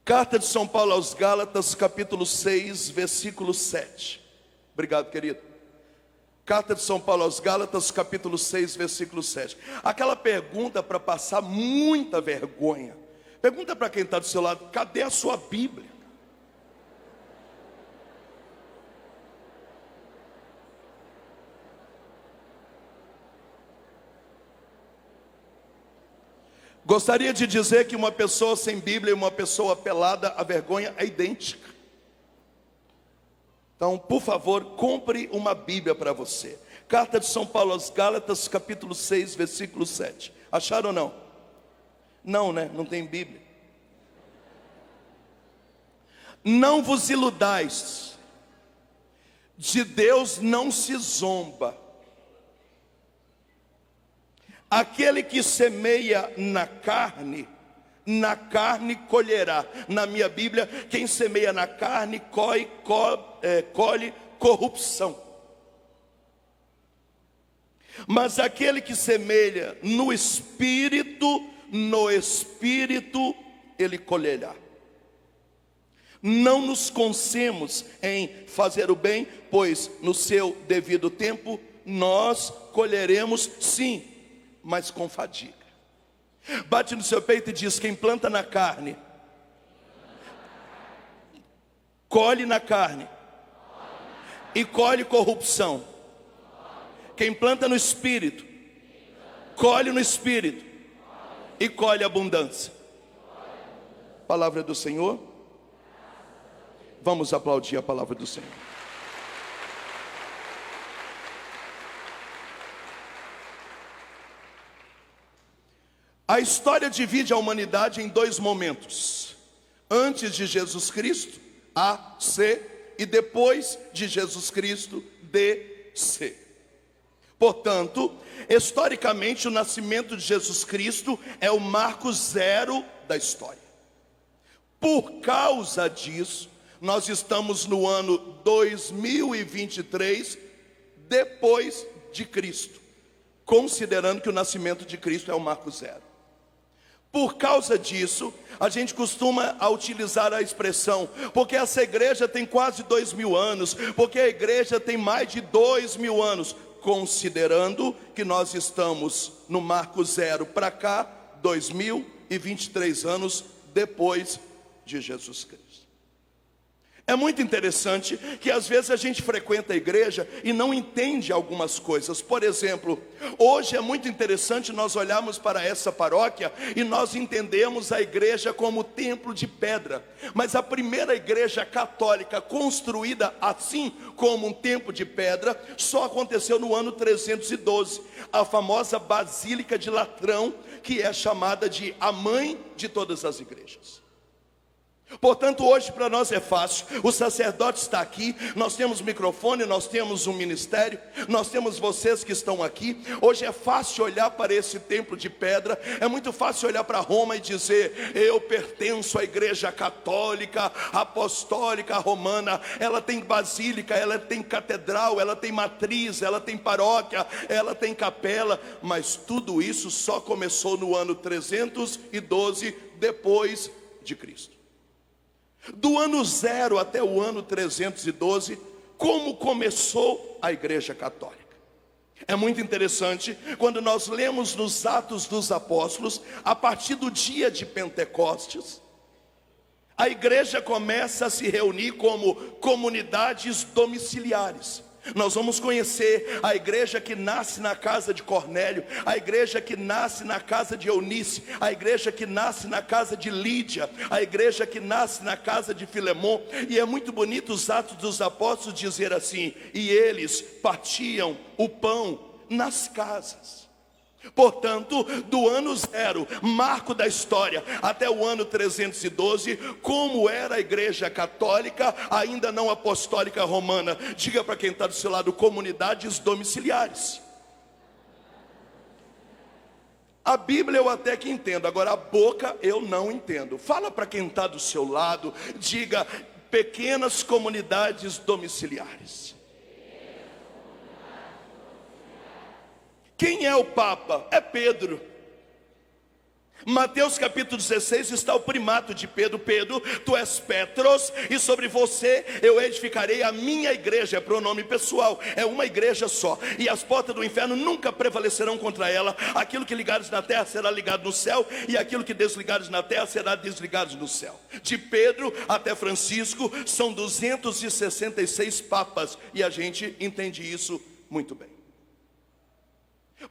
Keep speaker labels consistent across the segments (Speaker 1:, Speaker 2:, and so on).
Speaker 1: Carta de São Paulo aos Gálatas, capítulo 6, versículo 7. Obrigado, querido. Carta de São Paulo aos Gálatas, capítulo 6, versículo 7. Aquela pergunta para passar muita vergonha. Pergunta para quem está do seu lado: cadê a sua Bíblia? Gostaria de dizer que uma pessoa sem Bíblia e uma pessoa pelada, a vergonha é idêntica. Então, por favor, compre uma Bíblia para você. Carta de São Paulo aos Gálatas, capítulo 6, versículo 7. Acharam ou não? Não, né? Não tem Bíblia. Não vos iludais, de Deus não se zomba. Aquele que semeia na carne colherá. Na minha Bíblia, quem semeia na carne colhe corrupção. Mas aquele que semeia no Espírito ele colherá. Não nos cansemos em fazer o bem, pois no seu devido tempo nós colheremos, sim, mas com fadiga. Bate no seu peito e diz: quem planta na carne, colhe na carne e colhe corrupção. Quem planta no Espírito, colhe no Espírito e colhe abundância. Palavra do Senhor. Vamos aplaudir a palavra do Senhor. A história divide a humanidade em dois momentos: antes de Jesus Cristo, AC, e depois de Jesus Cristo, DC. Portanto, historicamente, o nascimento de Jesus Cristo é o marco zero da história. Por causa disso, nós estamos no ano 2023 depois de Cristo, considerando que o nascimento de Cristo é o marco zero. Por causa disso, a gente costuma utilizar a expressão: porque essa igreja tem quase 2000 anos, porque a igreja tem mais de 2000 anos, considerando que nós estamos no marco zero para cá, 2023 anos depois de Jesus Cristo. É muito interessante que às vezes a gente frequenta a igreja e não entende algumas coisas. Por exemplo, hoje é muito interessante nós olharmos para essa paróquia e nós entendemos a igreja como templo de pedra. Mas a primeira igreja católica construída assim como um templo de pedra só aconteceu no ano 312. A famosa Basílica de Latrão, que é chamada de a mãe de todas as igrejas. Portanto, hoje para nós é fácil. O sacerdote está aqui, nós temos microfone, nós temos um ministério, nós temos vocês que estão aqui. Hoje é fácil olhar para esse templo de pedra. É muito fácil olhar para Roma e dizer: eu pertenço à igreja católica, apostólica, romana. Ela tem basílica, ela tem catedral, ela tem matriz, ela tem paróquia, ela tem capela. Mas tudo isso só começou no ano 312 depois de Cristo. Do ano 0 até o ano 312, como começou a igreja católica? É muito interessante quando nós lemos nos Atos dos Apóstolos, a partir do dia de Pentecostes, a igreja começa a se reunir como comunidades domiciliares. Nós vamos conhecer a igreja que nasce na casa de Cornélio, a igreja que nasce na casa de Eunice, a igreja que nasce na casa de Lídia, a igreja que nasce na casa de Filemon. E é muito bonito os Atos dos Apóstolos dizer assim: e eles partiam o pão nas casas. Portanto, do ano 0, marco da história, até o ano 312, como era a igreja católica, ainda não apostólica romana. Diga para quem está do seu lado: comunidades domiciliares. A Bíblia eu até que entendo, agora a boca eu não entendo. Fala para quem está do seu lado, diga: pequenas comunidades domiciliares. Quem é o Papa? É Pedro. Mateus capítulo 16 está o primato de Pedro. Pedro, tu és Petros, e sobre você eu edificarei a minha igreja. É pronome pessoal, é uma igreja só, e as portas do inferno nunca prevalecerão contra ela. Aquilo que ligares na terra será ligado no céu, e aquilo que desligares na terra será desligado no céu. De Pedro até Francisco são 266 papas, e a gente entende isso muito bem.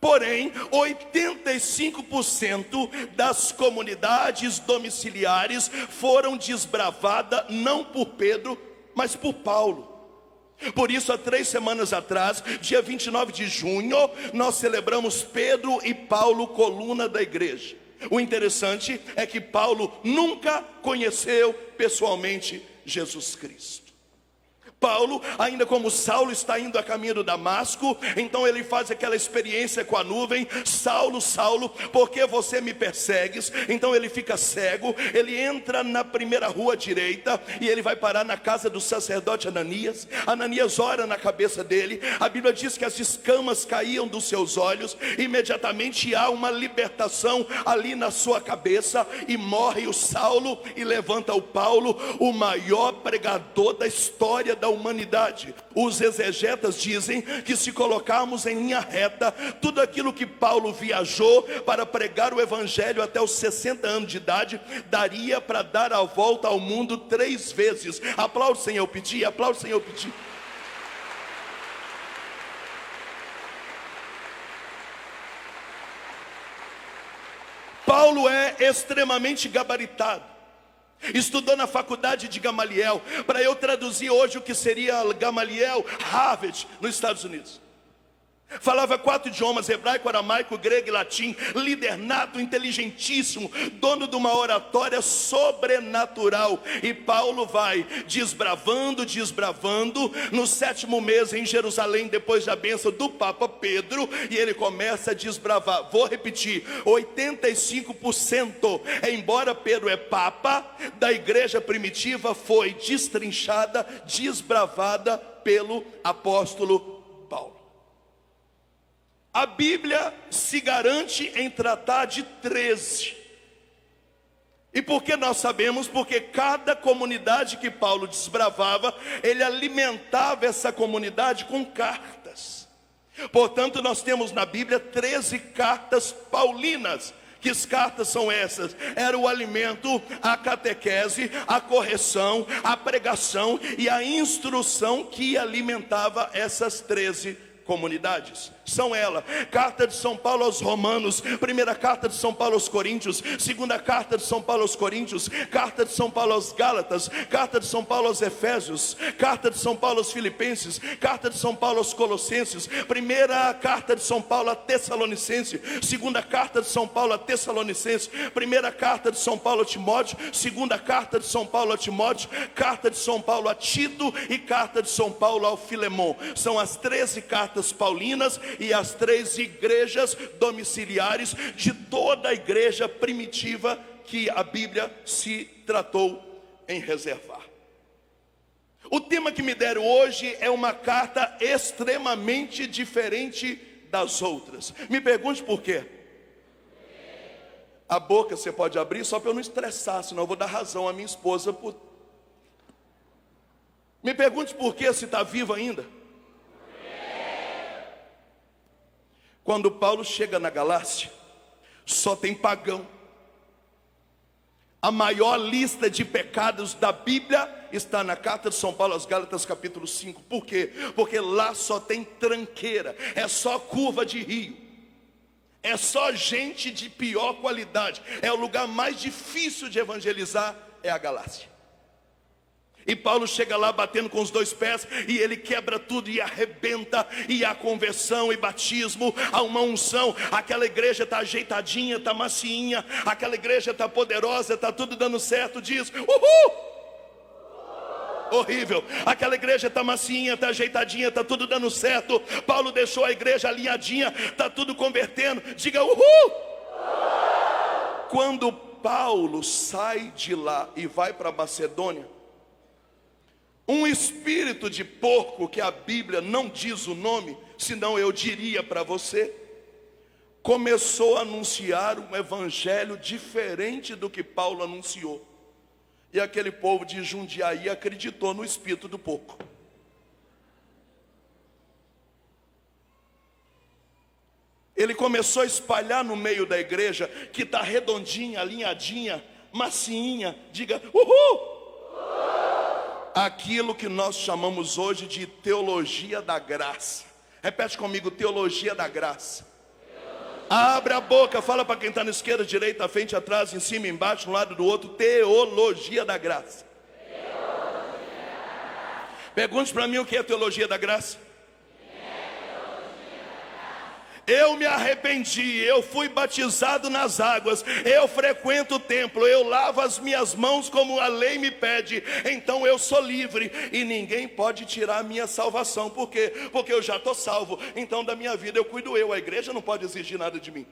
Speaker 1: Porém, 85% das comunidades domiciliares foram desbravadas não por Pedro, mas por Paulo. Por isso, há 3 semanas atrás, dia 29 de junho, nós celebramos Pedro e Paulo, coluna da igreja. O interessante é que Paulo nunca conheceu pessoalmente Jesus Cristo. Paulo, ainda como Saulo, está indo a caminho do Damasco. Então ele faz aquela experiência com a nuvem. Saulo, Saulo, por que você me persegues? Então ele fica cego. Ele entra na primeira rua direita e ele vai parar na casa do sacerdote Ananias. Ananias ora na cabeça dele. A Bíblia diz que as escamas caíam dos seus olhos. Imediatamente há uma libertação ali na sua cabeça, e morre o Saulo e levanta o Paulo, o maior pregador da história da humanidade. Os exegetas dizem que, se colocarmos em linha reta tudo aquilo que Paulo viajou para pregar o evangelho até os 60 anos de idade, daria para dar a volta ao mundo 3 vezes. Aplausos sem eu pedir, aplausos sem eu pedir. Paulo é extremamente gabaritado. Estudou na faculdade de Gamaliel. Para eu traduzir hoje o que seria Gamaliel, Harvard, nos Estados Unidos. Falava 4 idiomas: hebraico, aramaico, grego e latim. Líder nato, inteligentíssimo, dono de uma oratória sobrenatural. E Paulo vai desbravando. No 7º mês em Jerusalém, depois da bênção do Papa Pedro, e ele começa a desbravar. Vou repetir: 85%, embora Pedro é Papa, da igreja primitiva foi destrinchada, desbravada pelo apóstolo Paulo. A Bíblia se garante em tratar de 13. E por que nós sabemos? Porque cada comunidade que Paulo desbravava, ele alimentava essa comunidade com cartas. Portanto, nós temos na Bíblia 13 cartas paulinas. Que cartas são essas? Era o alimento, a catequese, a correção, a pregação e a instrução que alimentava essas 13 comunidades. São elas: carta de São Paulo aos Romanos, primeira carta de São Paulo aos Coríntios, segunda carta de São Paulo aos Coríntios, carta de São Paulo aos Gálatas, carta de São Paulo aos Efésios, carta de São Paulo aos Filipenses, carta de São Paulo aos Colossenses, primeira carta de São Paulo a Tessalonicense, segunda carta de São Paulo a Tessalonicense, primeira carta de São Paulo a Timóteo, segunda carta de São Paulo a Timóteo, carta de São Paulo a Tito e carta de São Paulo ao Filemon. São as 13 cartas paulinas e as 3 igrejas domiciliares de toda a igreja primitiva que a Bíblia se tratou em reservar. O tema que me deram hoje é uma carta extremamente diferente das outras. Me pergunte por quê. A boca você pode abrir só para eu não estressar, senão eu vou dar razão à minha esposa. Me pergunte por quê, se está vivo ainda. Quando Paulo chega na Galácia, só tem pagão. A maior lista de pecados da Bíblia está na carta de São Paulo aos Gálatas, capítulo 5. Por quê? Porque lá só tem tranqueira, é só curva de rio, é só gente de pior qualidade. É o lugar mais difícil de evangelizar, é a Galácia. E Paulo chega lá batendo com os 2 pés, e ele quebra tudo e arrebenta, e há conversão e batismo, há uma unção. Aquela igreja está ajeitadinha, está macinha, aquela igreja está poderosa, está tudo dando certo, diz uhul! Horrível. Aquela igreja está macinha, está ajeitadinha, está tudo dando certo. Paulo deixou a igreja alinhadinha, está tudo convertendo, diga uhul! Quando Paulo sai de lá e vai para Macedônia, um espírito de porco, que a Bíblia não diz o nome, senão eu diria para você, começou a anunciar um evangelho diferente do que Paulo anunciou. E aquele povo de Jundiaí acreditou no espírito do porco. Ele começou a espalhar no meio da igreja, que está redondinha, alinhadinha, macinha, diga uhul! Aquilo que nós chamamos hoje de teologia da graça. Repete comigo, teologia da graça. Abre a boca, fala para quem está na esquerda, direita, à frente, atrás, em cima, embaixo, um lado do outro. Teologia da graça. Pergunte para mim o que é teologia da graça. Eu me arrependi, eu fui batizado nas águas, eu frequento o templo, eu lavo as minhas mãos como a lei me pede, então eu sou livre e ninguém pode tirar a minha salvação. Por quê? Porque eu já estou salvo, então da minha vida eu cuido eu, a igreja não pode exigir nada de mim.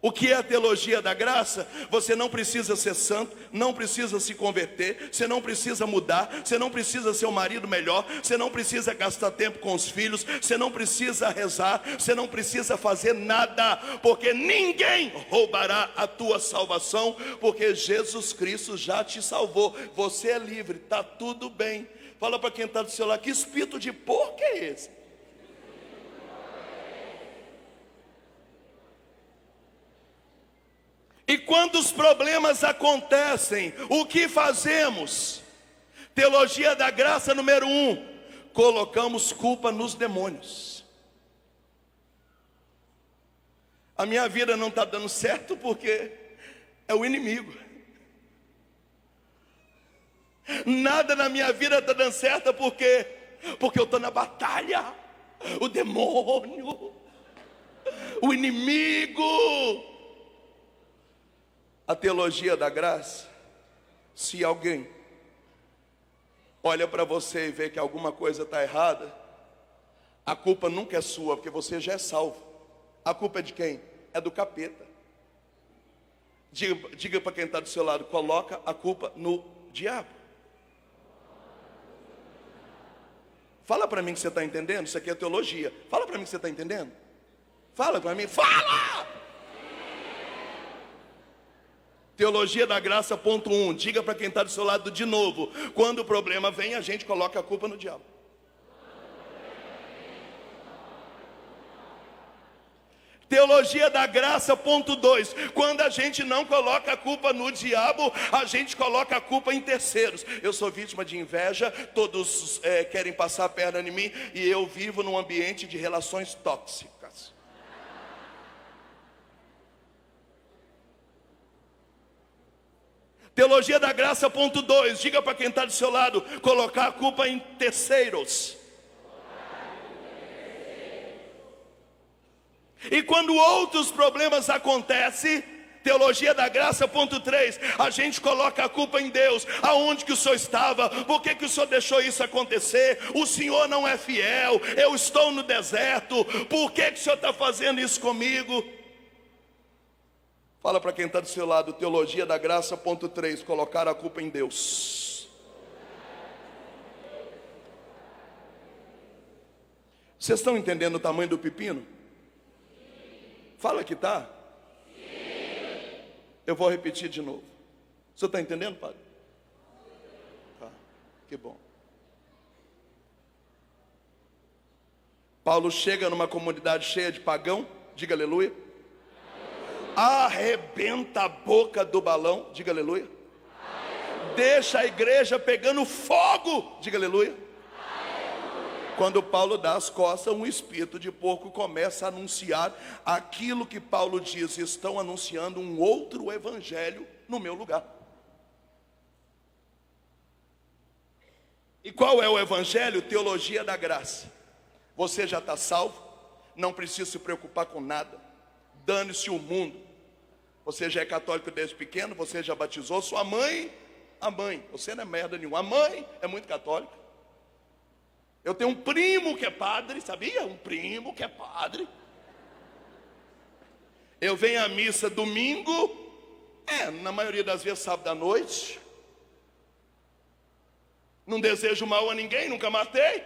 Speaker 1: O que é a teologia da graça? Você não precisa ser santo, não precisa se converter, você não precisa mudar, você não precisa ser um marido melhor, você não precisa gastar tempo com os filhos, você não precisa rezar, você não precisa fazer nada, porque ninguém roubará a tua salvação, porque Jesus Cristo já te salvou, você é livre, está tudo bem. Fala para quem está do seu lado, que espírito de porco é esse? E quando os problemas acontecem, o que fazemos? Teologia da graça número 1, colocamos culpa nos demônios. A minha vida não está dando certo porque é o inimigo. Nada na minha vida está dando certo porque eu estou na batalha. O demônio, o inimigo. A teologia da graça, se alguém olha para você e vê que alguma coisa está errada, a culpa nunca é sua, porque você já é salvo. A culpa é de quem? É do capeta. Diga para quem está do seu lado, coloca a culpa no diabo. Fala para mim que você está entendendo, isso aqui é teologia. Fala para mim que você está entendendo. Fala para mim, fala! Teologia da graça, ponto 1. Diga para quem está do seu lado de novo. Quando o problema vem, a gente coloca a culpa no diabo. Teologia da graça, ponto 2. Quando a gente não coloca a culpa no diabo, a gente coloca a culpa em terceiros. Eu sou vítima de inveja, todos querem passar a perna em mim, e eu vivo num ambiente de relações tóxicas. Teologia da graça, ponto 2. Diga para quem está do seu lado, colocar a culpa em terceiros. E quando outros problemas acontecem, teologia da graça, ponto 3, a gente coloca a culpa em Deus. Aonde que o Senhor estava? Por que que o Senhor deixou isso acontecer? O Senhor não é fiel, eu estou no deserto, por que que o Senhor está fazendo isso comigo? Fala para quem está do seu lado, teologia da graça, ponto 3, colocar a culpa em Deus. Vocês estão entendendo o tamanho do pepino? Fala que tá. Eu vou repetir de novo. Você está entendendo, padre? Tá, que bom. Paulo chega numa comunidade cheia de pagão, diga aleluia. Arrebenta a boca do balão, diga aleluia. Deixa a igreja pegando fogo, diga aleluia. Quando Paulo dá as costas, um espírito de porco começa a anunciar aquilo que Paulo diz: estão anunciando um outro evangelho no meu lugar. E qual é o evangelho? Teologia da graça. Você já está salvo, não precisa se preocupar com nada. Dane-se o mundo. Você já é católico desde pequeno, você já batizou sua mãe, a mãe, você não é merda nenhuma, a mãe é muito católica. Eu tenho um primo que é padre, sabia? Um primo que é padre. Eu venho à missa domingo, na maioria das vezes sábado à noite. Não desejo mal a ninguém, nunca matei.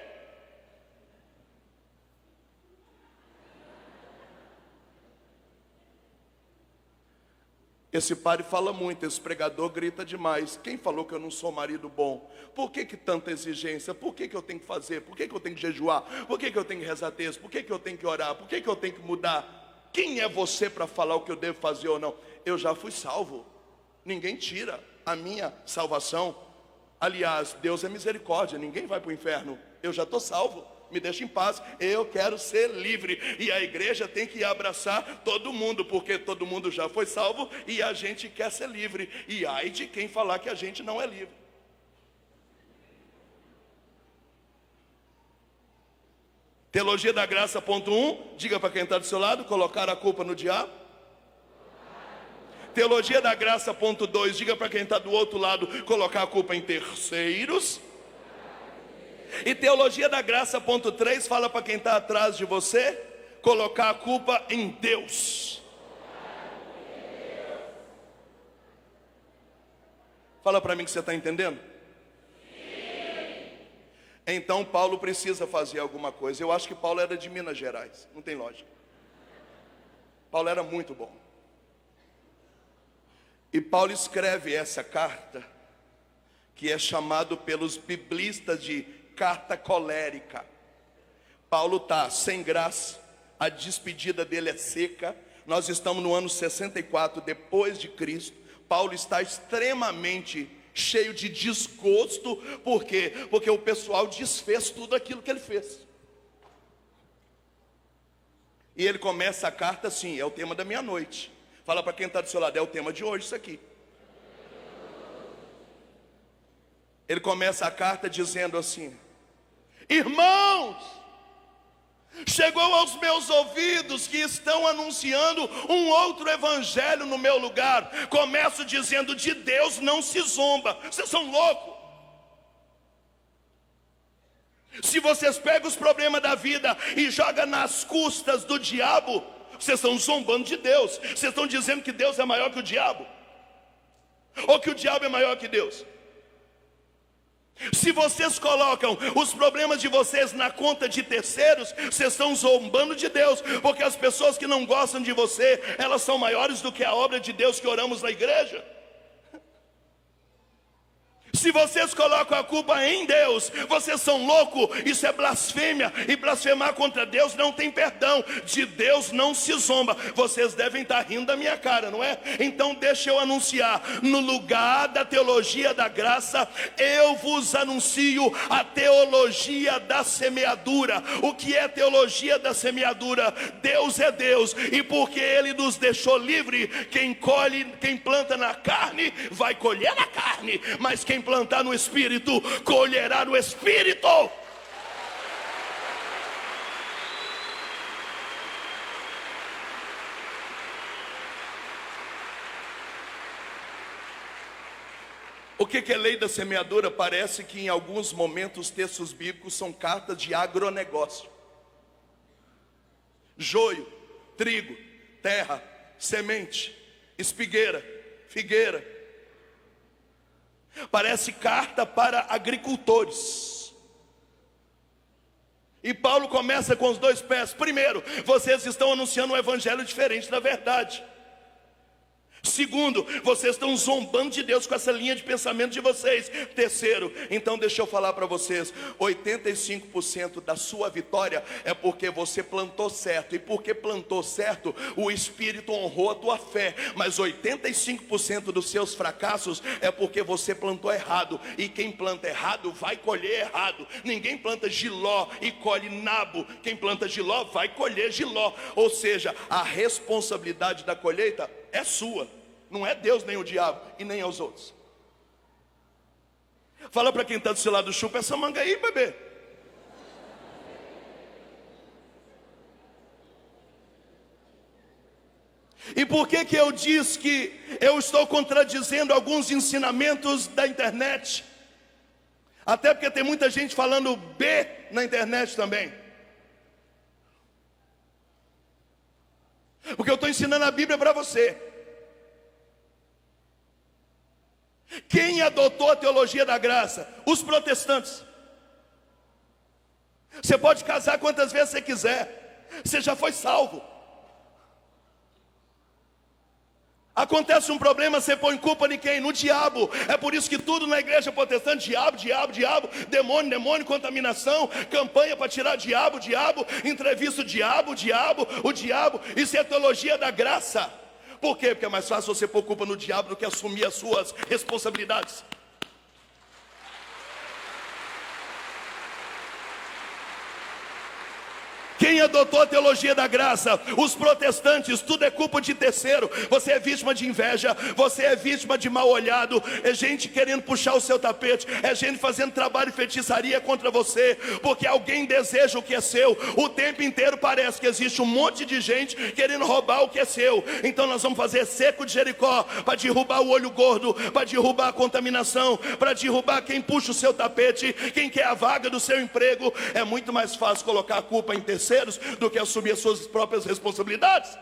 Speaker 1: Esse padre fala muito, esse pregador grita demais. Quem falou que eu não sou marido bom? Por que tanta exigência? Por que eu tenho que fazer? Por que eu tenho que jejuar? Por que eu tenho que rezar texto? Por que eu tenho que orar? Por que eu tenho que mudar? Quem é você para falar o que eu devo fazer ou não? Eu já fui salvo. Ninguém tira a minha salvação. Aliás, Deus é misericórdia, ninguém vai para o inferno. Eu já estou salvo. Me deixa em paz, eu quero ser livre. E a igreja tem que abraçar todo mundo, porque todo mundo já foi salvo e a gente quer ser livre. E ai de quem falar que a gente não é livre. Teologia da graça, ponto 1. Diga para quem está do seu lado: colocar a culpa no diabo. Teologia da graça, ponto 2. Diga para quem está do outro lado: colocar a culpa em terceiros. E teologia da graça, ponto 3, fala para quem está atrás de você: colocar a culpa em Deus. Fala para mim que você está entendendo? Sim. Então Paulo precisa fazer alguma coisa. Eu acho que Paulo era de Minas Gerais, não tem lógica. Paulo era muito bom. E Paulo escreve essa carta, que é chamado pelos biblistas de carta colérica. Paulo está sem graça, a despedida dele é seca. Nós estamos no ano 64 depois de Cristo. Paulo está extremamente cheio de desgosto. Por quê? Porque o pessoal desfez tudo aquilo que ele fez. E ele começa a carta assim: é o tema da minha noite. Fala para quem está do seu lado: é o tema de hoje isso aqui. Ele começa a carta dizendo assim: irmãos, chegou aos meus ouvidos que estão anunciando um outro evangelho no meu lugar. Começo dizendo: de Deus não se zomba. Vocês são loucos. Se vocês pegam os problemas da vida e jogam nas custas do diabo, vocês estão zombando de Deus. Vocês estão dizendo que Deus é maior que o diabo, ou que o diabo é maior que Deus. Se vocês colocam os problemas de vocês na conta de terceiros, vocês estão zombando de Deus, porque as pessoas que não gostam de você, elas são maiores do que a obra de Deus que oramos na igreja. Se vocês colocam a culpa em Deus, vocês são loucos, isso é blasfêmia, e blasfemar contra Deus não tem perdão. De Deus não se zomba. Vocês devem estar rindo da minha cara, não é? Então deixa eu anunciar: no lugar da teologia da graça, eu vos anuncio a teologia da semeadura. O que é teologia da semeadura? Deus é Deus, e porque Ele nos deixou livre, quem planta na carne vai colher a carne, mas quem plantar no Espírito, colherá no Espírito. O que é lei da semeadura? Parece que em alguns momentos os textos bíblicos são cartas de agronegócio. Joio, trigo, terra, semente, espigueira, figueira. Parece carta para agricultores. E Paulo começa com os dois pés. Primeiro, vocês estão anunciando um evangelho diferente da verdade. Segundo, vocês estão zombando de Deus com essa linha de pensamento de vocês. Terceiro, então deixa eu falar para vocês: 85% da sua vitória é porque você plantou certo. E porque plantou certo, o Espírito honrou a tua fé. Mas 85% dos seus fracassos é porque você plantou errado. E quem planta errado vai colher errado. Ninguém planta giló e colhe nabo. Quem planta giló vai colher giló. Ou seja, a responsabilidade da colheita é sua. Não é Deus, nem o diabo, e nem aos outros. Fala para quem está do seu lado: chupa essa manga aí, bebê. E por que eu disse que eu estou contradizendo alguns ensinamentos da internet? Até porque tem muita gente falando B na internet também. Porque eu estou ensinando a Bíblia para você. Quem adotou a teologia da graça? Os protestantes. Você pode casar quantas vezes você quiser, você já foi salvo. Acontece um problema, você põe culpa em quem? No diabo. É por isso que tudo na igreja protestante, diabo, demônio, contaminação, campanha para tirar diabo, entrevista o diabo. Isso é teologia da graça. Por quê? Porque é mais fácil você pôr culpa no diabo do que assumir as suas responsabilidades. Quem adotou a teologia da graça? Os protestantes. Tudo é culpa de terceiro. Você é vítima de inveja, você é vítima de mal olhado, é gente querendo puxar o seu tapete, é gente fazendo trabalho de feitiçaria contra você, porque alguém deseja o que é seu. O tempo inteiro parece que existe um monte de gente querendo roubar o que é seu. Então nós vamos fazer cerco de Jericó para derrubar o olho gordo, para derrubar a contaminação, para derrubar quem puxa o seu tapete, quem quer a vaga do seu emprego. É muito mais fácil colocar a culpa em terceiro do que assumir as suas próprias responsabilidades.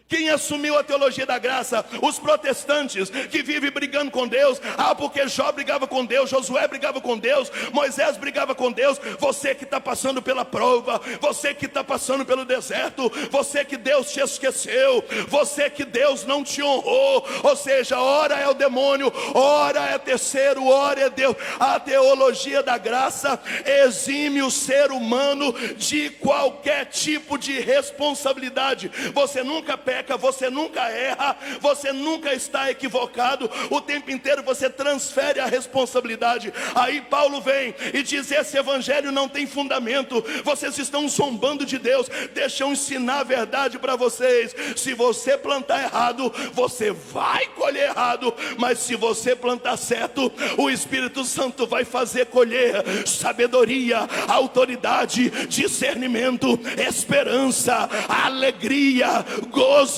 Speaker 1: Quem assumiu a teologia da graça? Os protestantes que vivem brigando com Deus. Porque Jó brigava com Deus, Josué brigava com Deus, Moisés brigava com Deus. Você que está passando pela prova, você que está passando pelo deserto, você que Deus te esqueceu, você que Deus não te honrou. Ou seja, ora é o demônio, ora é terceiro, ora é Deus. A teologia da graça exime o ser humano de qualquer tipo de responsabilidade. Você nunca peca, você nunca erra, você nunca está equivocado. O tempo inteiro você transfere a responsabilidade. Aí Paulo vem e diz: esse evangelho não tem fundamento, vocês estão zombando de Deus. Deixa eu ensinar a verdade para vocês. Se você plantar errado, você vai colher errado. Mas se você plantar certo, o Espírito Santo vai fazer colher sabedoria, autoridade, discernimento, esperança, alegria, gozo,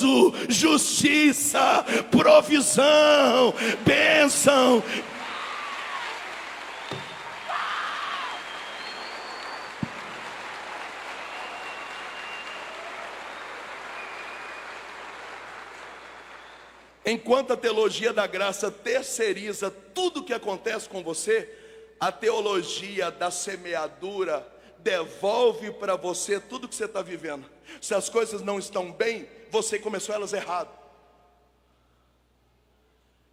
Speaker 1: justiça, provisão, bênção. Enquanto a teologia da graça terceiriza tudo o que acontece com você, a teologia da semeadura devolve para você tudo que você está vivendo. Se as coisas não estão bem, você começou elas errado.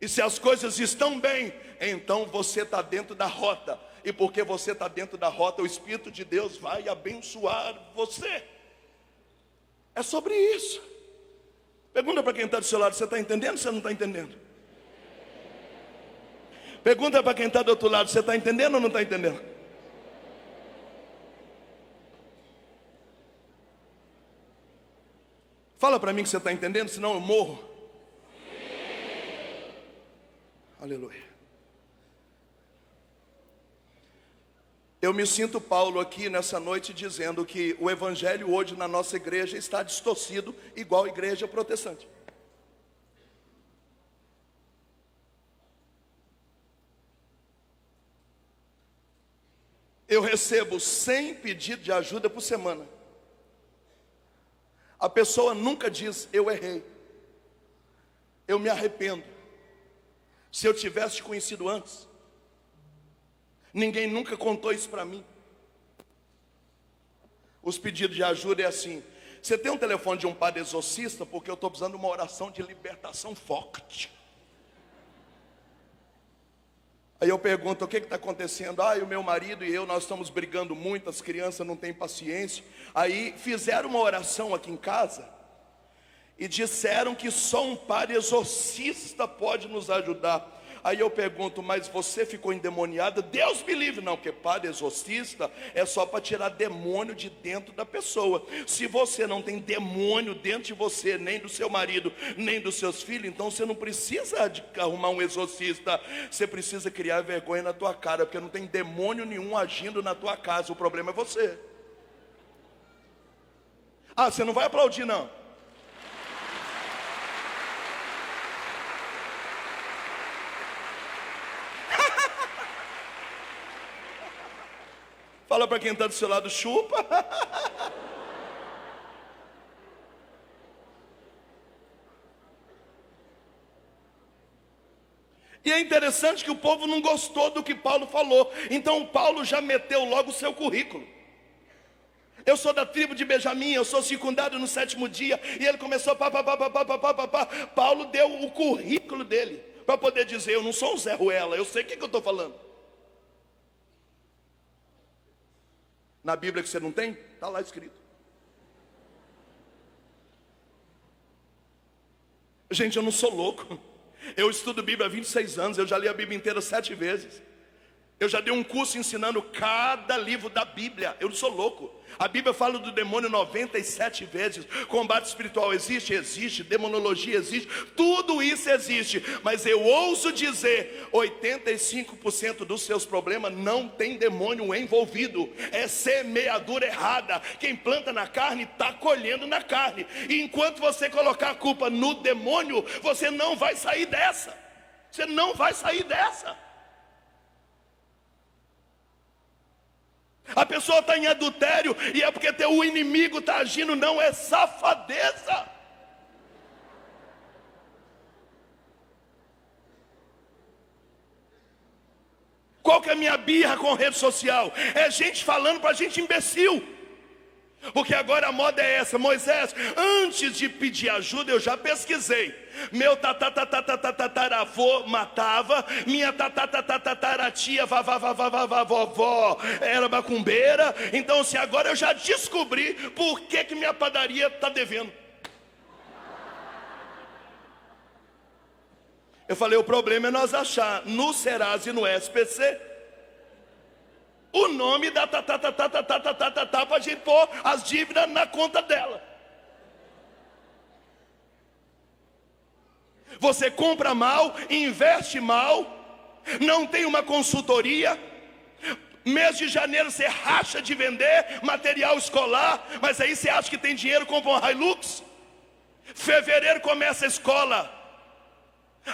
Speaker 1: E se as coisas estão bem, então você está dentro da rota. E porque você está dentro da rota, o Espírito de Deus vai abençoar você. É sobre isso. Pergunta para quem está do seu lado: você está entendendo ou você não está entendendo? Pergunta para quem está do outro lado: você está entendendo ou não está entendendo? Fala para mim que você está entendendo, senão eu morro. Sim. Aleluia. Eu me sinto Paulo aqui nessa noite dizendo que o evangelho hoje na nossa igreja está distorcido, igual a igreja protestante. Eu recebo 100 pedidos de ajuda por semana. A pessoa nunca diz: eu errei, eu me arrependo. Se eu tivesse te conhecido antes. Ninguém nunca contou isso para mim. Os pedidos de ajuda é assim: você tem um telefone de um padre exorcista? Porque eu estou precisando de uma oração de libertação forte. Aí eu pergunto: o que está acontecendo? O meu marido e eu, nós estamos brigando muito, as crianças não têm paciência. Aí fizeram uma oração aqui em casa e disseram que só um padre exorcista pode nos ajudar. Aí eu pergunto: mas você ficou endemoniada? Deus me livre. Não, porque padre exorcista é só para tirar demônio de dentro da pessoa. Se você não tem demônio dentro de você, nem do seu marido, nem dos seus filhos, então você não precisa de arrumar um exorcista. Você precisa criar vergonha na tua cara, porque não tem demônio nenhum agindo na tua casa. O problema é você. Você não vai aplaudir não. Fala para quem está do seu lado: chupa. E é interessante que o povo não gostou do que Paulo falou. Então Paulo já meteu logo o seu currículo. Eu sou da tribo de Benjamim, eu sou circundado no 7º dia. E ele começou, Paulo deu o currículo dele, para poder dizer, eu não sou um Zé Ruela, eu sei o que eu estou falando. Na Bíblia que você não tem, está lá escrito. Gente, eu não sou louco. Eu estudo Bíblia há 26 anos, eu já li a Bíblia inteira 7 vezes. Eu já dei um curso ensinando cada livro da Bíblia. Eu não sou louco. A Bíblia fala do demônio 97 vezes. Combate espiritual existe? Existe. Demonologia existe. Tudo isso existe. Mas eu ouso dizer, 85% dos seus problemas não tem demônio envolvido. É semeadura errada. Quem planta na carne está colhendo na carne. E enquanto você colocar a culpa no demônio, você não vai sair dessa. Você não vai sair dessa. A pessoa está em adultério e é porque o inimigo está agindo, não é safadeza. Qual que é a minha birra com rede social? É gente falando para gente imbecil. Porque agora a moda é essa, Moisés, antes de pedir ajuda eu já pesquisei. Meu tataravô matava, minha tataratia, vovó era macumbeira. Então se agora eu já descobri por que minha padaria está devendo. Eu falei, o problema é nós achar no Serasa e no SPC o nome da para a gente pôr as dívidas na conta dela. Você compra mal, investe mal, não tem uma consultoria. Mês de janeiro você racha de vender material escolar, mas aí você acha que tem dinheiro, compra um Hilux. Fevereiro começa a escola,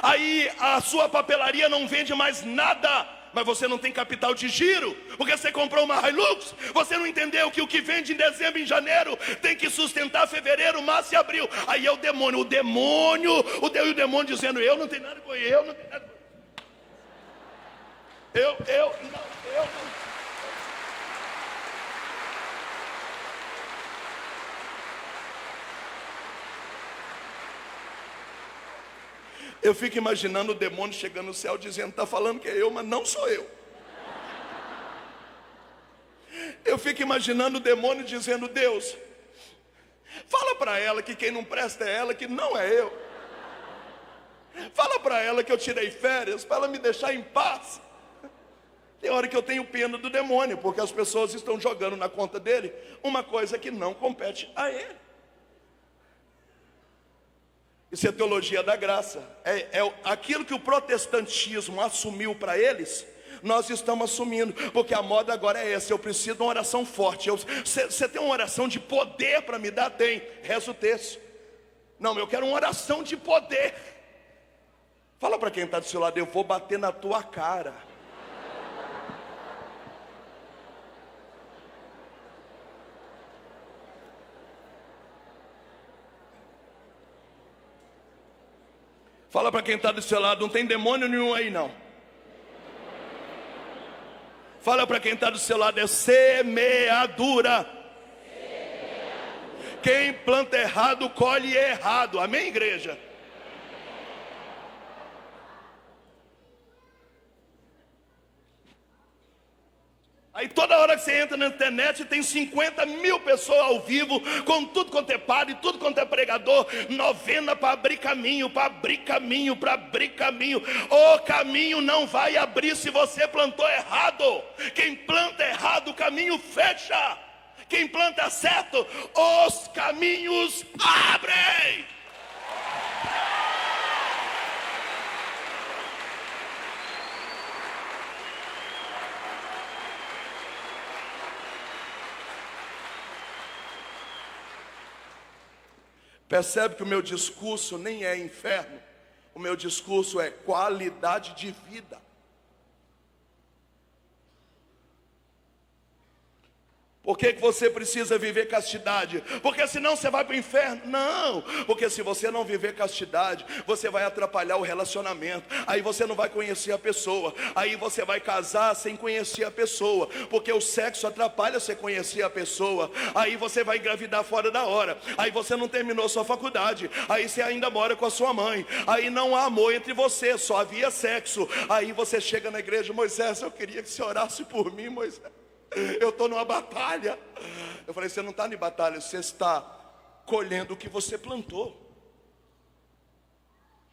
Speaker 1: aí a sua papelaria não vende mais nada. Mas você não tem capital de giro, porque você comprou uma Hilux. Você não entendeu que o que vende em dezembro e em janeiro tem que sustentar fevereiro, março e abril. Aí é o demônio dizendo, eu não tenho nada com eu, não tenho nada com eu não. Eu fico imaginando o demônio chegando no céu dizendo, está falando que é eu, mas não sou eu. Eu fico imaginando o demônio dizendo, Deus, fala para ela que quem não presta é ela, que não é eu. Fala para ela que eu tirei férias, para ela me deixar em paz. Tem hora que eu tenho pena do demônio, porque as pessoas estão jogando na conta dele uma coisa que não compete a ele. Isso é teologia da graça. É aquilo que o protestantismo assumiu para eles, nós estamos assumindo. Porque a moda agora é essa, eu preciso de uma oração forte. Você tem uma oração de poder para me dar? Tem, reza o texto. Não, eu quero uma oração de poder. Fala para quem está do seu lado, eu vou bater na tua cara. Fala para quem está do seu lado, não tem demônio nenhum aí não. Fala para quem está do seu lado, é semeadura. Quem planta errado, colhe errado. Amém, igreja? Aí toda hora que você entra na internet tem 50 mil pessoas ao vivo, com tudo quanto é padre, tudo quanto é pregador, novena para abrir caminho, para abrir caminho, para abrir caminho. O caminho não vai abrir se você plantou errado. Quem planta errado, o caminho fecha. Quem planta certo, os caminhos abrem. Percebe que o meu discurso nem é inferno, o meu discurso é qualidade de vida. Por que você precisa viver castidade? Porque senão você vai para o inferno? Não, porque se você não viver castidade, você vai atrapalhar o relacionamento. Aí você não vai conhecer a pessoa. Aí você vai casar sem conhecer a pessoa, porque o sexo atrapalha você conhecer a pessoa. Aí você vai engravidar fora da hora. Aí você não terminou sua faculdade. Aí você ainda mora com a sua mãe. Aí não há amor entre você, só havia sexo. Aí você chega na igreja: Moisés, eu queria que você orasse por mim, Moisés. Eu estou numa batalha. Eu falei: você não está em batalha, você está colhendo o que você plantou.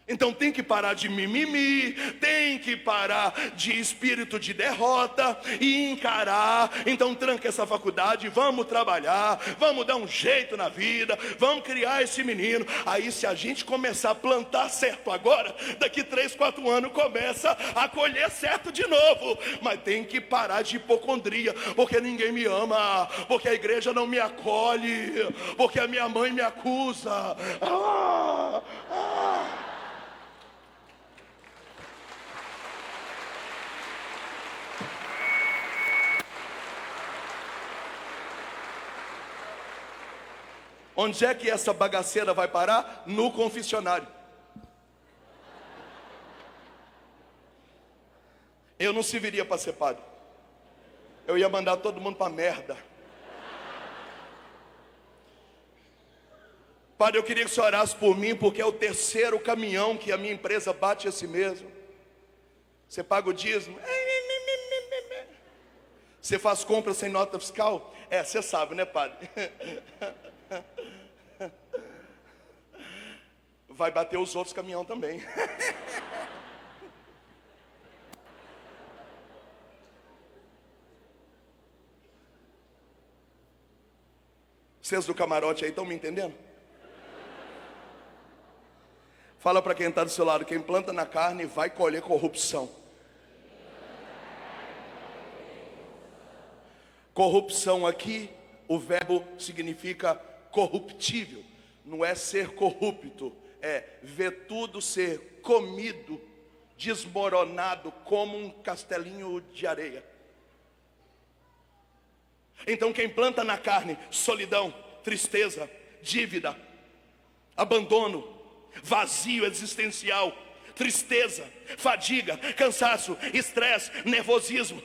Speaker 1: Então tem que parar de mimimi, tem que parar de espírito de derrota e encarar. Então tranca essa faculdade, vamos trabalhar, vamos dar um jeito na vida, vamos criar esse menino. Aí se a gente começar a plantar certo agora, daqui 3, 4 anos começa a colher certo de novo. Mas tem que parar de hipocondria, porque ninguém me ama, porque a igreja não me acolhe, porque a minha mãe me acusa. Ah, ah. Onde é que essa bagaceira vai parar? No confessionário. Eu não serviria para ser padre. Eu ia mandar todo mundo para merda. Padre, eu queria que você orasse por mim, porque é o 3º caminhão que a minha empresa bate esse mesmo. Você paga o dízimo? Você faz compra sem nota fiscal? Você sabe, né, padre? Vai bater os outros caminhão também. Vocês do camarote aí estão me entendendo? Fala para quem está do seu lado: quem planta na carne vai colher corrupção. Corrupção aqui, o verbo significa corruptível. Não é ser corrupto, é ver tudo ser comido, desmoronado como um castelinho de areia. Então quem planta na carne: solidão, tristeza, dívida, abandono, vazio existencial, tristeza, fadiga, cansaço, estresse, nervosismo.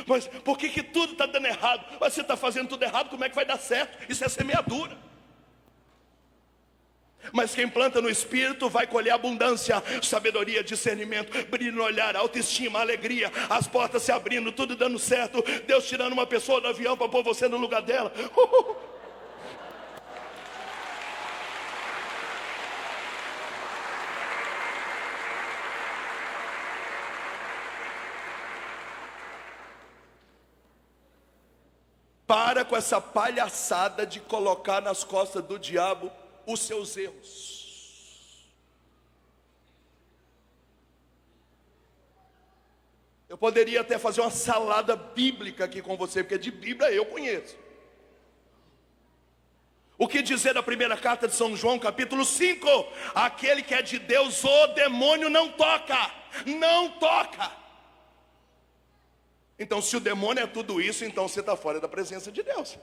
Speaker 1: Mas por que tudo está dando errado? Mas você está fazendo tudo errado, como é que vai dar certo? Isso é semeadura. Mas quem planta no Espírito vai colher abundância, sabedoria, discernimento, brilho no olhar, autoestima, alegria, as portas se abrindo, tudo dando certo, Deus tirando uma pessoa do avião para pôr você no lugar dela. Para com essa palhaçada de colocar nas costas do diabo os seus erros. Eu poderia até fazer uma salada bíblica aqui com você, porque de Bíblia eu conheço. O que dizer da primeira carta de São João, capítulo 5? Aquele que é de Deus, o demônio não toca. Não toca. Então se o demônio é tudo isso, então você está fora da presença de Deus.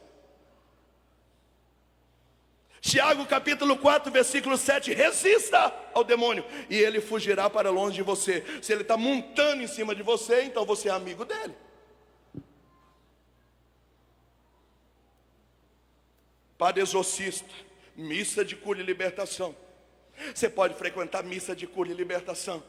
Speaker 1: Tiago capítulo 4, versículo 7, resista ao demônio e ele fugirá para longe de você. Se ele está montando em cima de você, então você é amigo dele. Padre exorcista, missa de cura e libertação. Você pode frequentar missa de cura e libertação.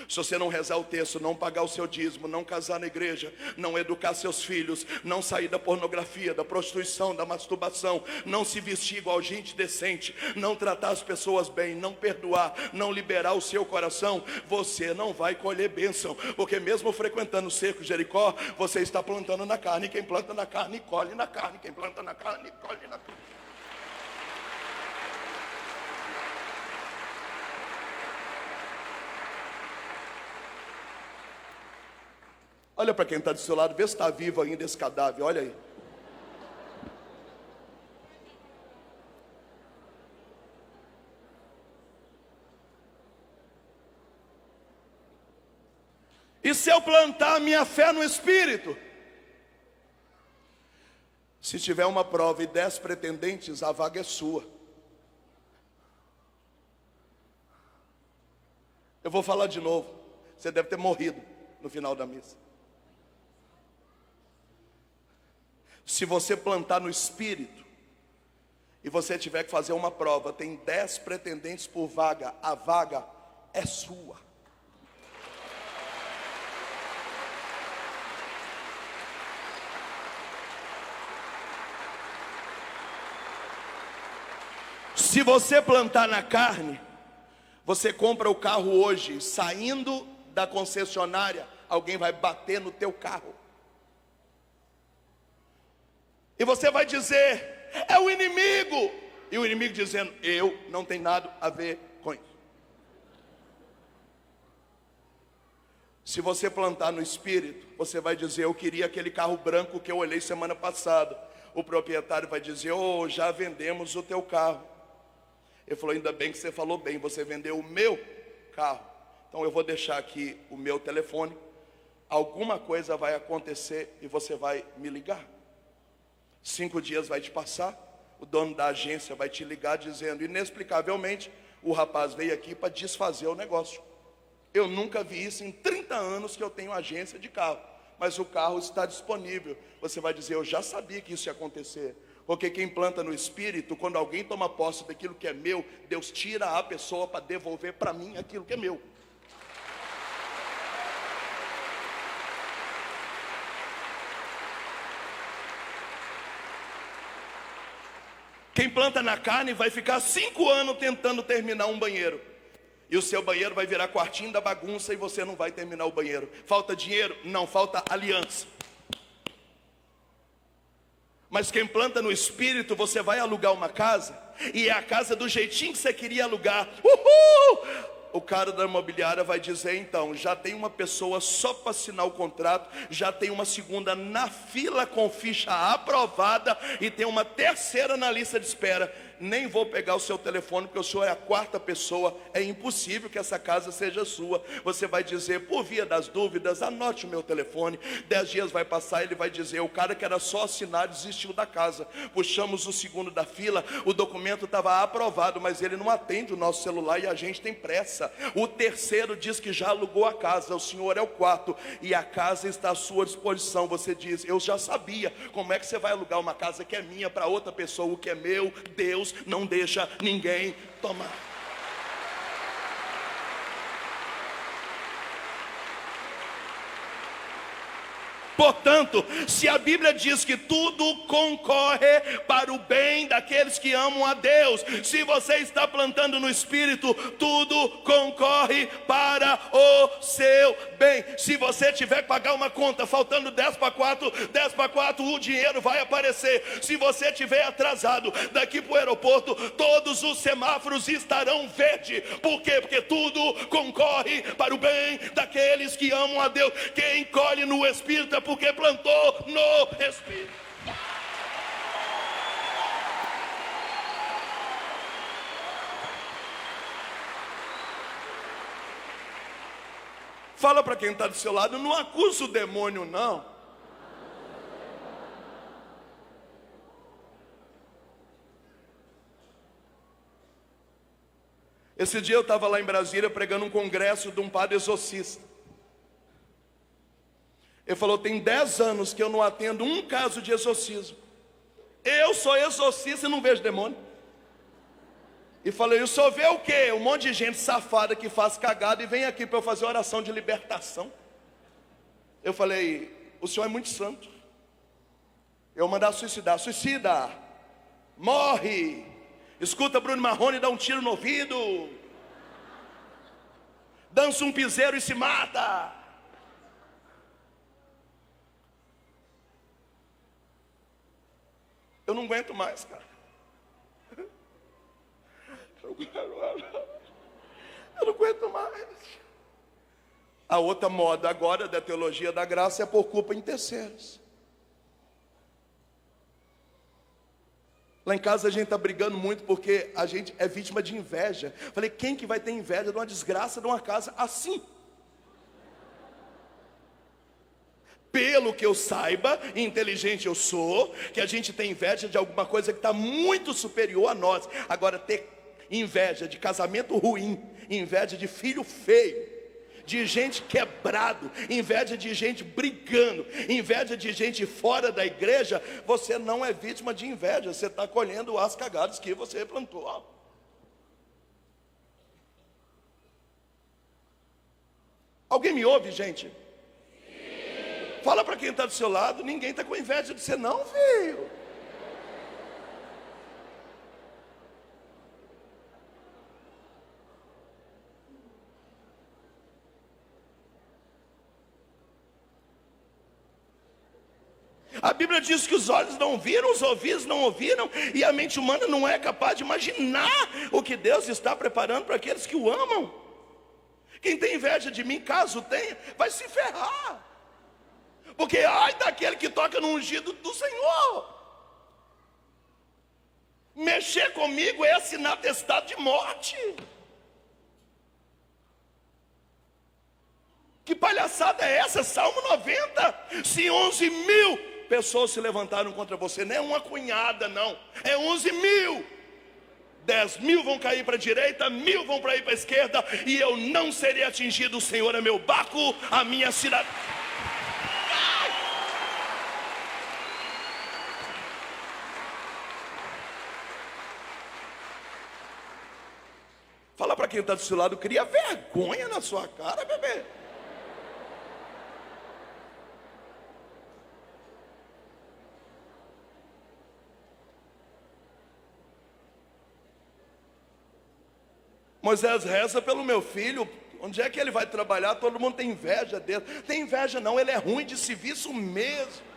Speaker 1: Se você não rezar o texto, não pagar o seu dízimo, não casar na igreja, não educar seus filhos, não sair da pornografia, da prostituição, da masturbação, não se vestir igual gente decente, não tratar as pessoas bem, não perdoar, não liberar o seu coração, você não vai colher bênção, porque mesmo frequentando o cerco de Jericó, você está plantando na carne. Quem planta na carne, colhe na carne. Quem planta na carne, colhe na carne. Olha para quem está do seu lado, vê se está vivo ainda esse cadáver, olha aí. E se eu plantar a minha fé no Espírito? Se tiver uma prova e 10 pretendentes, a vaga é sua. Eu vou falar de novo. Você deve ter morrido no final da missa. Se você plantar no Espírito e você tiver que fazer uma prova, tem 10 pretendentes por vaga, a vaga é sua. Se você plantar na carne, você compra o carro hoje, saindo da concessionária, alguém vai bater no teu carro. E você vai dizer, é o inimigo. E o inimigo dizendo, eu não tenho nada a ver com isso. Se você plantar no Espírito, você vai dizer, eu queria aquele carro branco que eu olhei semana passada. O proprietário vai dizer, oh, já vendemos o teu carro. Ele falou, ainda bem que você falou bem, você vendeu o meu carro. Então eu vou deixar aqui o meu telefone. Alguma coisa vai acontecer e você vai me ligar. 5 dias vai te passar, o dono da agência vai te ligar dizendo, inexplicavelmente, o rapaz veio aqui para desfazer o negócio. Eu nunca vi isso em 30 anos que eu tenho agência de carro, mas o carro está disponível. Você vai dizer, eu já sabia que isso ia acontecer. Porque quem planta no Espírito, quando alguém toma posse daquilo que é meu, Deus tira a pessoa para devolver para mim aquilo que é meu. Quem planta na carne vai ficar 5 anos tentando terminar um banheiro. E o seu banheiro vai virar quartinho da bagunça e você não vai terminar o banheiro. Falta dinheiro? Não, falta aliança. Mas quem planta no Espírito, você vai alugar uma casa, e é a casa do jeitinho que você queria alugar. Uhul! O cara da imobiliária vai dizer, então, já tem uma pessoa só para assinar o contrato, já tem uma segunda na fila com ficha aprovada, e tem uma terceira na lista de espera. Nem vou pegar o seu telefone, porque o senhor é a 4ª pessoa, é impossível que essa casa seja sua. Você vai dizer, por via das dúvidas, anote o meu telefone. 10 dias vai passar, ele vai dizer, o cara que era só assinar desistiu da casa. Puxamos o segundo da fila, o documento estava aprovado, mas ele não atende o nosso celular e a gente tem pressa. O terceiro diz que já alugou a casa, o senhor é o 4º, e a casa está à sua disposição. Você diz, eu já sabia. Como é que você vai alugar uma casa que é minha para outra pessoa? O que é meu, Deus não deixa ninguém tomar. Portanto, se a Bíblia diz que tudo concorre para o bem daqueles que amam a Deus, se você está plantando no Espírito, tudo concorre para o seu bem. Se você tiver que pagar uma conta faltando 10 para 4, o dinheiro vai aparecer. Se você tiver atrasado daqui para o aeroporto, todos os semáforos estarão verde. Por quê? Porque tudo concorre para o bem daqueles que amam a Deus. Quem colhe no Espírito é porque plantou no Espírito. Fala para quem está do seu lado, não acusa o demônio não. Esse dia eu estava lá em Brasília pregando um congresso de um padre exorcista. Ele falou, tem 10 anos que eu não atendo um caso de exorcismo. Eu sou exorcista e não vejo demônio. E falei, o senhor vê o quê? Um monte de gente safada que faz cagada e vem aqui para eu fazer oração de libertação. Eu falei, o senhor é muito santo. Eu mandar suicidar, suicida, morre. Escuta Bruno Marrone, dá um tiro no ouvido. Dança um piseiro e se mata. Eu não aguento mais, cara. Eu não aguento mais. A outra moda agora da teologia da graça é por culpa em terceiros. Lá em casa a gente está brigando muito porque a gente é vítima de inveja. Falei, quem que vai ter inveja de uma desgraça de uma casa assim? Pelo que eu saiba, inteligente eu sou, que a gente tem inveja de alguma coisa que está muito superior a nós. Agora, ter inveja de casamento ruim, inveja de filho feio, de gente quebrado, inveja de gente brigando, inveja de gente fora da igreja, você não é vítima de inveja, você está colhendo as cagadas que você plantou. Alguém me ouve, gente? Fala para quem está do seu lado, ninguém está com inveja de você não, filho. A Bíblia diz que os olhos não viram, os ouvidos não ouviram, e a mente humana não é capaz de imaginar o que Deus está preparando para aqueles que o amam. Quem tem inveja de mim, caso tenha, vai se ferrar. Porque ai daquele que toca no ungido do Senhor. Mexer comigo é assinar atestado de morte. Que palhaçada é essa? Salmo 90. Se 11.000 pessoas se levantaram contra você, não é uma cunhada não, é 11.000. 10.000 vão cair para a direita, 1.000 vão para ir para a esquerda, e eu não serei atingido. O Senhor é meu barco, a minha cidade. Fala para quem está do seu lado, cria vergonha na sua cara, bebê. Moisés, reza pelo meu filho. Onde é que ele vai trabalhar? Todo mundo tem inveja dele. Tem inveja não, ele é ruim de serviço mesmo.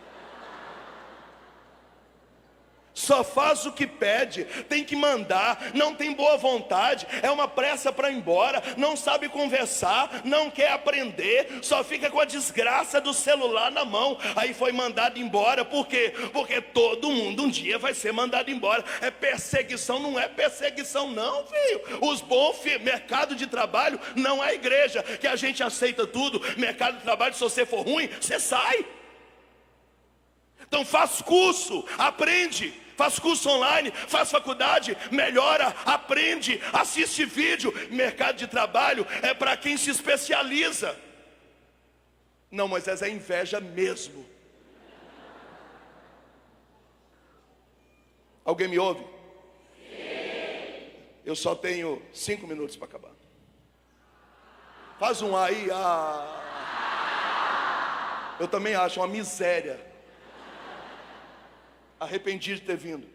Speaker 1: Só faz o que pede, tem que mandar, não tem boa vontade, é uma pressa para ir embora, não sabe conversar, não quer aprender, só fica com a desgraça do celular na mão. Aí foi mandado embora, por quê? Porque todo mundo um dia vai ser mandado embora. É perseguição, não é perseguição não, filho. Os bons, mercado de trabalho não é igreja, que a gente aceita tudo. Mercado de trabalho, se você for ruim, você sai. Então faz curso, aprende. Faz curso online, faz faculdade, melhora, aprende, assiste vídeo. Mercado de trabalho é para quem se especializa. Não, Moisés, é inveja mesmo. Alguém me ouve? Sim. Eu só tenho 5 minutos para acabar. Faz um aí. Eu também acho uma miséria. Arrependido de ter vindo.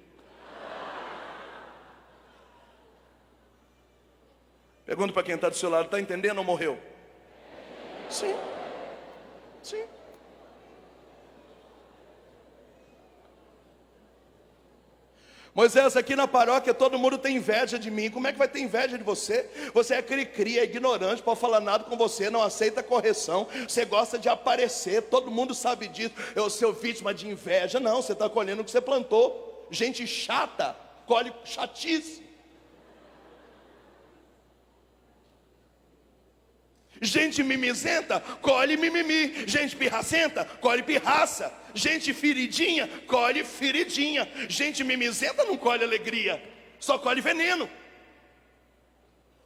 Speaker 1: Pergunta para quem está do seu lado, está entendendo ou morreu? Sim. Sim. Moisés, aqui na paróquia todo mundo tem inveja de mim. Como é que vai ter inveja de você? Você é cri-cri, é ignorante, pode falar nada com você, não aceita correção, você gosta de aparecer, todo mundo sabe disso. Eu sou vítima de inveja. Não, você está colhendo o que você plantou. Gente chata, colhe chatice. Gente mimizenta, colhe mimimi. Gente pirracenta, colhe pirraça. Gente feridinha, colhe feridinha. Gente mimizenta não colhe alegria, só colhe veneno.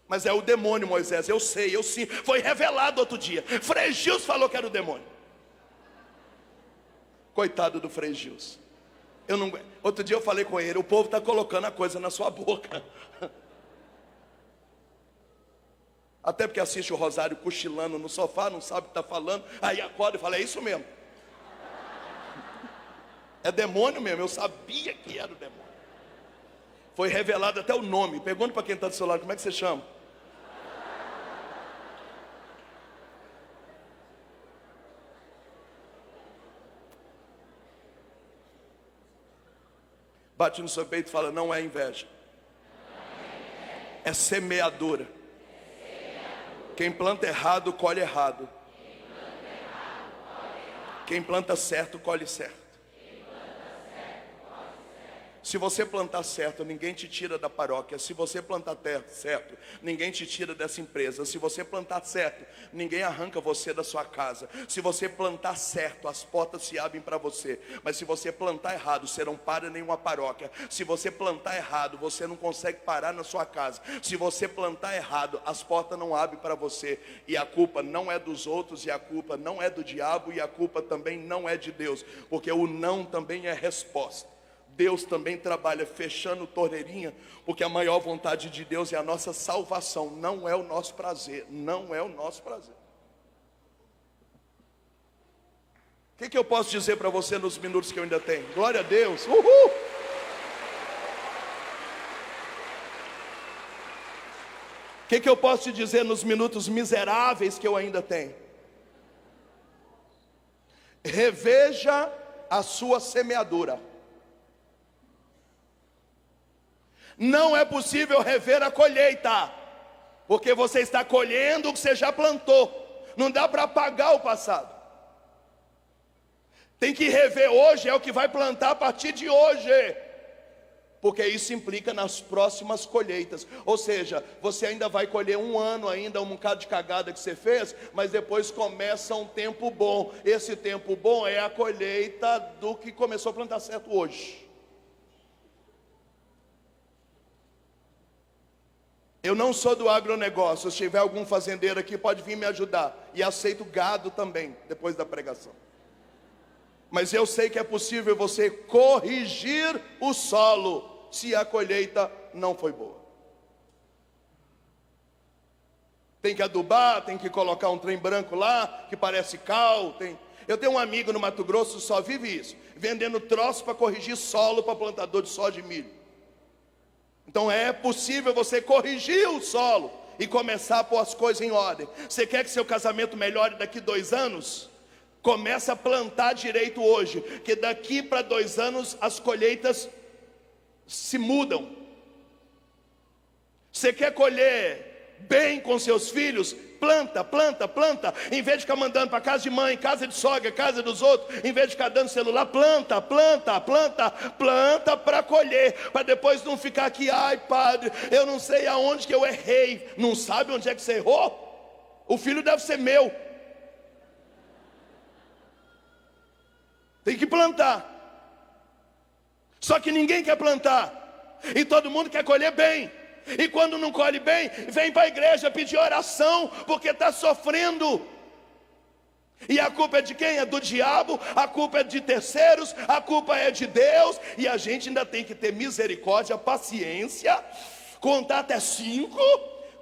Speaker 1: Mas é o demônio, Moisés, eu sei, eu sim. Foi revelado outro dia. Frei Gilson falou que era o demônio. Coitado do Frei Gilson. Outro dia eu falei com ele, o povo está colocando a coisa na sua boca. Até porque assiste o rosário cochilando no sofá, não sabe o que está falando, aí acorda e fala, é isso mesmo. É demônio mesmo, eu sabia que era o demônio. Foi revelado até o nome. Pergunta para quem está do seu lado, como é que você chama? Bate no seu peito e fala, não é inveja. É semeadura. Quem planta errado, colhe errado. Quem planta certo, colhe certo. Se você plantar certo, ninguém te tira da paróquia. Se você plantar certo, ninguém te tira dessa empresa. Se você plantar certo, ninguém arranca você da sua casa. Se você plantar certo, as portas se abrem para você. Mas se você plantar errado, você não para em nenhuma paróquia. Se você plantar errado, você não consegue parar na sua casa. Se você plantar errado, as portas não abrem para você. E a culpa não é dos outros, e a culpa não é do diabo, e a culpa também não é de Deus. Porque o não também é resposta. Deus também trabalha fechando torneirinha, porque a maior vontade de Deus é a nossa salvação, não é o nosso prazer, não é o nosso prazer. O que eu posso dizer para você nos minutos que eu ainda tenho? Glória a Deus, uhul! O que eu posso te dizer nos minutos miseráveis que eu ainda tenho? Reveja a sua semeadura. Não é possível rever a colheita, porque você está colhendo o que você já plantou. Não dá para apagar o passado. Tem que rever hoje, é o que vai plantar a partir de hoje, porque isso implica nas próximas colheitas. Ou seja, você ainda vai colher um ano ainda, um bocado de cagada que você fez, mas depois começa um tempo bom. Esse tempo bom é a colheita do que começou a plantar certo hoje. Eu não sou do agronegócio. Se tiver algum fazendeiro aqui, pode vir me ajudar. E aceito gado também, depois da pregação. Mas eu sei que é possível você corrigir o solo, se a colheita não foi boa. Tem que adubar, tem que colocar um trem branco lá, que parece cal. Eu tenho um amigo no Mato Grosso, só vive isso, vendendo troço para corrigir solo para plantador de soja e milho. Então é possível você corrigir o solo e começar a pôr as coisas em ordem. Você quer que seu casamento melhore daqui 2 anos? Começa a plantar direito hoje, que daqui para 2 anos as colheitas se mudam. Você quer colher bem com seus filhos? Planta, planta, planta. Em vez de ficar mandando para casa de mãe, casa de sogra, casa dos outros, em vez de ficar dando celular, planta, planta, planta, planta para colher, para depois não ficar aqui, ai padre, eu não sei aonde que eu errei. Não sabe onde é que você errou? O filho deve ser meu. Tem que plantar. Só que ninguém quer plantar, e todo mundo quer colher bem. E quando não colhe bem, vem para a igreja pedir oração, porque está sofrendo. E a culpa é de quem? É do diabo, a culpa é de terceiros, a culpa é de Deus. E a gente ainda tem que ter misericórdia, paciência, contar até 5,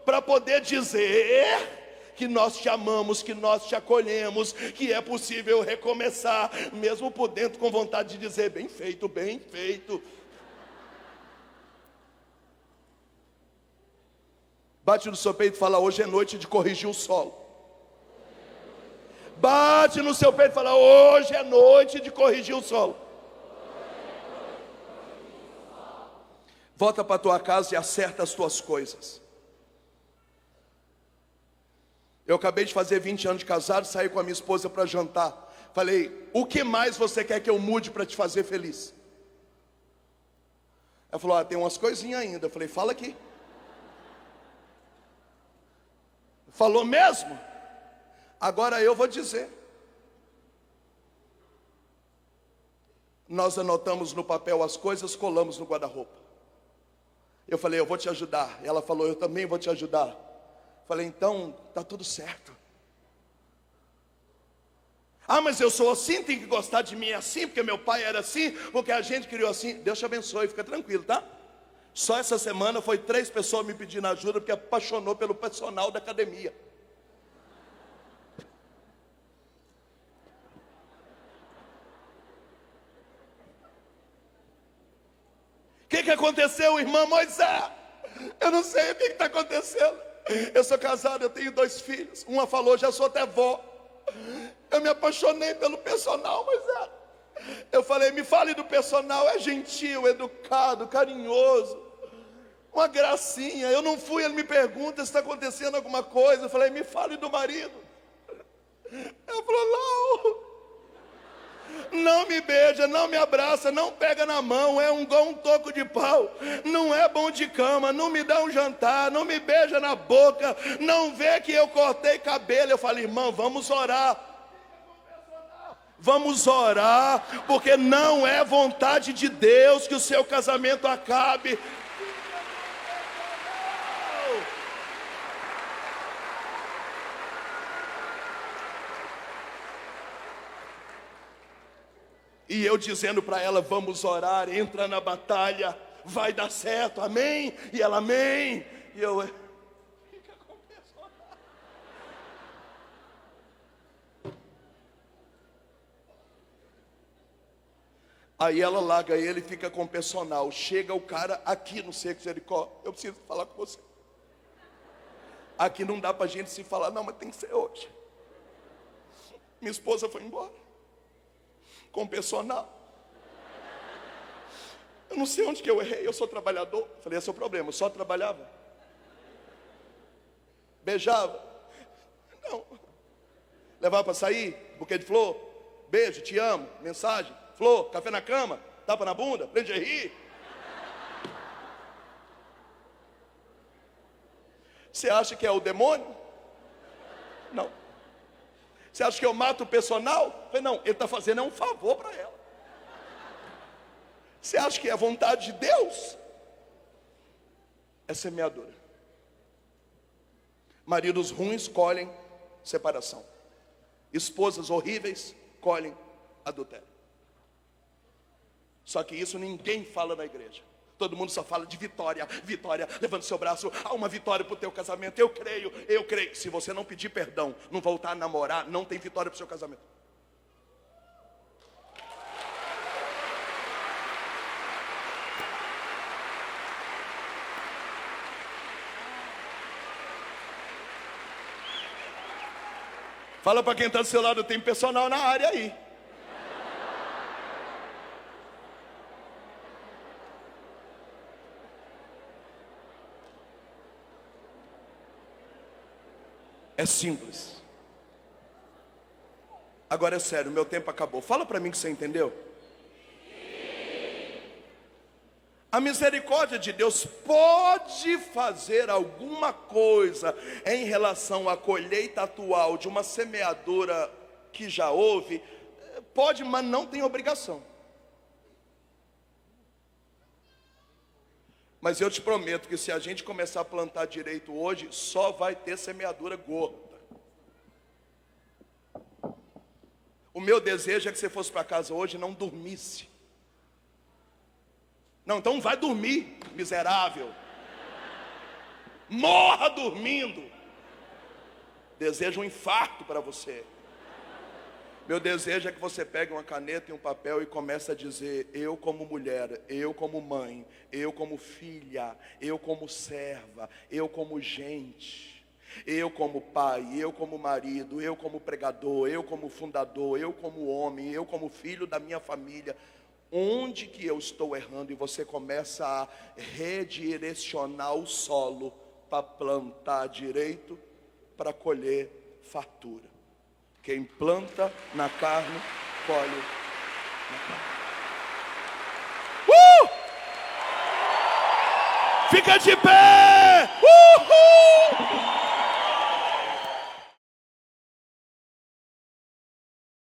Speaker 1: para poder dizer que nós te amamos, que nós te acolhemos, que é possível recomeçar, mesmo por dentro com vontade de dizer, bem feito, bem feito. Bate no seu peito e fala, hoje é noite de corrigir o solo. Bate no seu peito e fala, hoje é noite de corrigir o solo. Volta para a tua casa e acerta as tuas coisas. Eu acabei de fazer 20 anos de casado, saí com a minha esposa para jantar. Falei, o que mais você quer que eu mude para te fazer feliz? Ela falou, tem umas coisinhas ainda. Eu falei, fala aqui. Falou mesmo? Agora eu vou dizer. Nós anotamos no papel as coisas, colamos no guarda-roupa. Eu falei, eu vou te ajudar. Ela falou, eu também vou te ajudar. Falei, então, tá tudo certo. Ah, mas eu sou assim, tem que gostar de mim assim, porque meu pai era assim, porque a gente criou assim. Deus te abençoe, fica tranquilo, tá? Só essa semana foi 3 pessoas me pedindo ajuda, porque apaixonou pelo personal da academia. O que aconteceu, irmã Moisés? Eu não sei o que está acontecendo. Eu sou casado, eu tenho 2 filhos. Uma falou, já sou até vó. Eu me apaixonei pelo personal, Moisés. Eu falei, me fale do personal, é gentil, educado, carinhoso, uma gracinha. Eu não fui, ele me pergunta se está acontecendo alguma coisa. Eu falei, me fale do marido. Ela falou, não. Não me beija, não me abraça, não pega na mão, é igual um toco de pau. Não é bom de cama, não me dá um jantar, não me beija na boca, não vê que eu cortei cabelo. Eu falei, irmão, vamos orar. Vamos orar, porque não é vontade de Deus que o seu casamento acabe. E eu dizendo para ela, vamos orar, entra na batalha, vai dar certo, amém? E ela, amém. E eu, fica com personal. Aí ela larga ele e fica com personal. Chega o cara aqui no Cerco de Jericó, eu preciso falar com você. Aqui não dá para a gente se falar, não, mas tem que ser hoje. Minha esposa foi embora. Com personal. Eu não sei onde que eu errei, eu sou trabalhador. Falei, esse é o problema, eu só trabalhava. Beijava. Não. Levava para sair, buquê de flor, beijo, te amo, mensagem, flor, café na cama, tapa na bunda, prende a rir. Você acha que é o demônio? Não. Você acha que eu mato o personal? Falei, não, ele está fazendo um favor para ela. Você acha que é a vontade de Deus? É semeadura. Maridos ruins colhem separação. Esposas horríveis colhem adultério. Só que isso ninguém fala na igreja. Todo mundo só fala de vitória, vitória, levanta seu braço, há uma vitória para o teu casamento, eu creio. Se você não pedir perdão, não voltar a namorar, não tem vitória para o seu casamento. Fala para quem está do seu lado, tem personal na área aí. É simples. Agora é sério, meu tempo acabou. Fala para mim que você entendeu. A misericórdia de Deus pode fazer alguma coisa em relação à colheita atual de uma semeadura que já houve. Pode, mas não tem obrigação. Mas eu te prometo que se a gente começar a plantar direito hoje, só vai ter semeadura gorda. O meu desejo é que você fosse para casa hoje e não dormisse. Não, então vai dormir, miserável. Morra dormindo. Desejo um infarto para você. Meu desejo é que você pegue uma caneta e um papel e comece a dizer: eu como mulher, eu como mãe, eu como filha, eu como serva, eu como gente, eu como pai, eu como marido, eu como pregador, eu como fundador, eu como homem, eu como filho da minha família. Onde que eu estou errando? E você começa a redirecionar o solo para plantar direito, para colher fartura. Quem planta na carne, colhe na carne. Fica de pé!